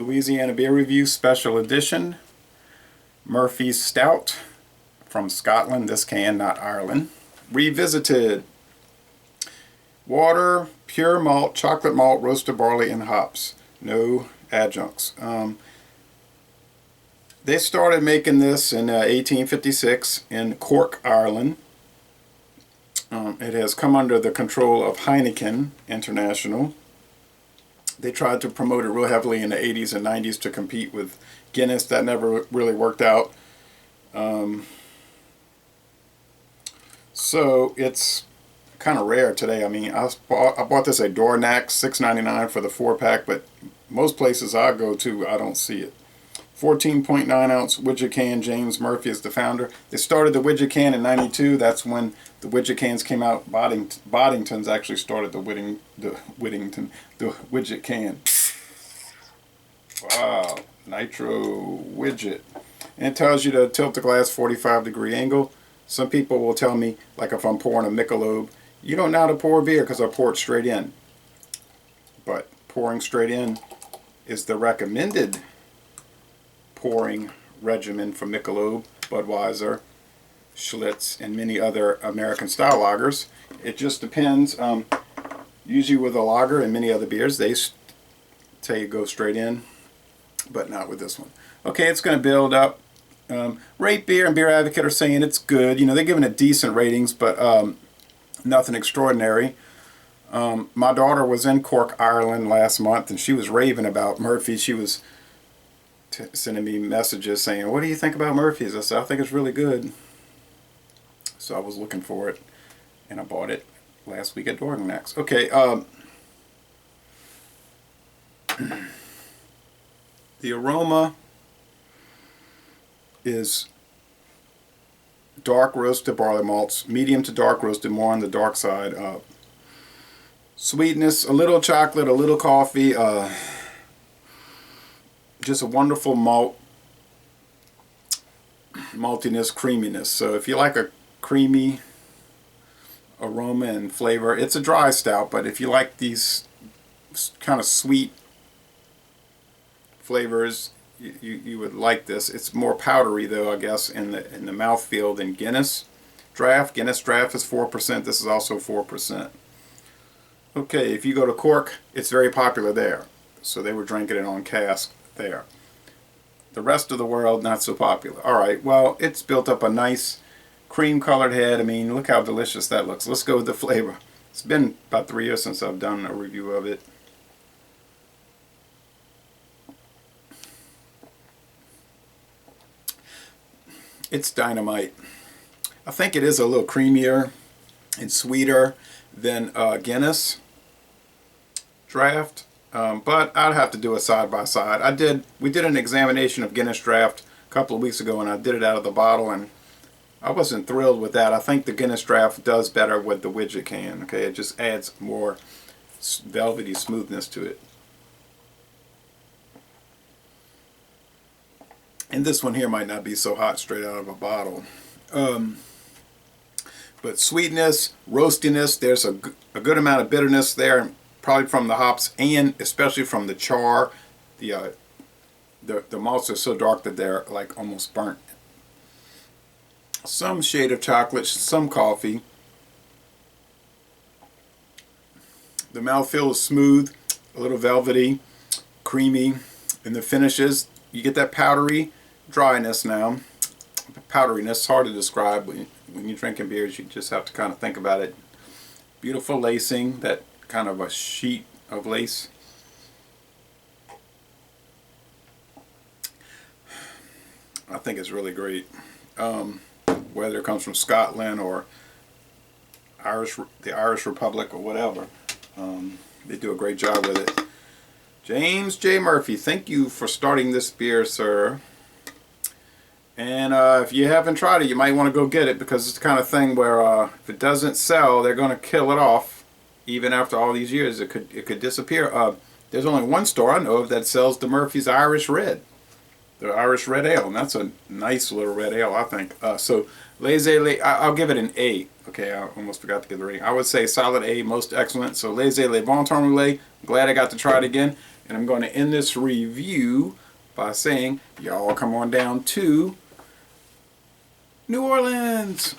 Louisiana Beer Review Special Edition. Murphy's Stout from Scotland. This can, not Ireland. Revisited. Water, pure malt, chocolate malt, roasted barley, and hops. No adjuncts. They started making this in 1856 in Cork, Ireland. It has come under the control of Heineken International. They tried to promote it real heavily in the 80s and 90s to compete with Guinness. That never really worked out. So it's kind of rare today. I mean, I bought this at Dornack, $6.99 for the 4-pack, but most places I go to, I don't see it. 14.9 ounce widget can. James Murphy is the founder. They started the widget can in '92. That's when the widget cans came out. Boddington's actually started the widget can. Wow, nitro widget. And it tells you to tilt the glass 45-degree angle. Some people will tell me, like if I'm pouring a Michelob, you don't know how to pour beer because I pour it straight in. But pouring straight in is the recommended pouring regimen for Michelob, Budweiser, Schlitz, and many other American style lagers. It just depends. Usually with a lager and many other beers, they tell you go straight in, but not with this one. Okay, it's going to build up. Rate Beer and Beer Advocate are saying it's good. You know, they're giving it decent ratings, but nothing extraordinary. My daughter was in Cork, Ireland last month, and she was raving about Murphy. She was sending me messages saying, "What do you think about Murphy's?" I said, "I think it's really good." So I was looking for it, and I bought it last week at Dornack's. Okay, the aroma is dark roasted barley malts, medium to dark roasted, more on the dark side. Sweetness, a little chocolate, a little coffee, just a wonderful maltiness, creaminess. So if you like a creamy aroma and flavor, it's a dry stout, but if you like these kind of sweet flavors, you would like this. It's more powdery though, I guess, in the mouthfeel than Guinness Draft. Guinness Draft is 4%. This is also 4%. Okay, if you go to Cork, it's very popular there. So they were drinking it on cask there. The rest of the world, not so popular. Alright, well, it's built up a nice cream colored head. I mean, look how delicious that looks. Let's go with the flavor. It's been about 3 years since I've done a review of it. It's dynamite. I think it is a little creamier and sweeter than Guinness Draft. But I'd have to do a side by side. We did an examination of Guinness Draft a couple of weeks ago, and I did it out of the bottle, and I wasn't thrilled with that. I think the Guinness Draft does better with the widget can. Okay, it just adds more velvety smoothness to it. And this one here might not be so hot straight out of a bottle. But sweetness, roastiness, there's a good amount of bitterness there, probably from the hops and especially from the char. The malts are so dark that they're like almost burnt. Some shade of chocolate, some coffee. The mouthfeel is smooth, a little velvety, creamy. In the finishes, you get that powdery dryness now. Powderiness, hard to describe. When you're drinking beers, you just have to kind of think about it. Beautiful lacing, that kind of a sheet of lace. I think it's really great. Whether it comes from Scotland or the Irish Republic or whatever. They do a great job with it. James J. Murphy, thank you for starting this beer, sir. And if you haven't tried it, you might want to go get it, because it's the kind of thing where if it doesn't sell, they're going to kill it off. Even after all these years, it could disappear. There's only one store I know of that sells the Murphy's Irish Red. The Irish Red Ale, and that's a nice little red ale, I think. So, I'll give it an A. Okay, I almost forgot to give the rating. I would say solid A, most excellent. So, Laissez-les bon temps roulé. Glad I got to try it again. And I'm going to end this review by saying, y'all come on down to New Orleans.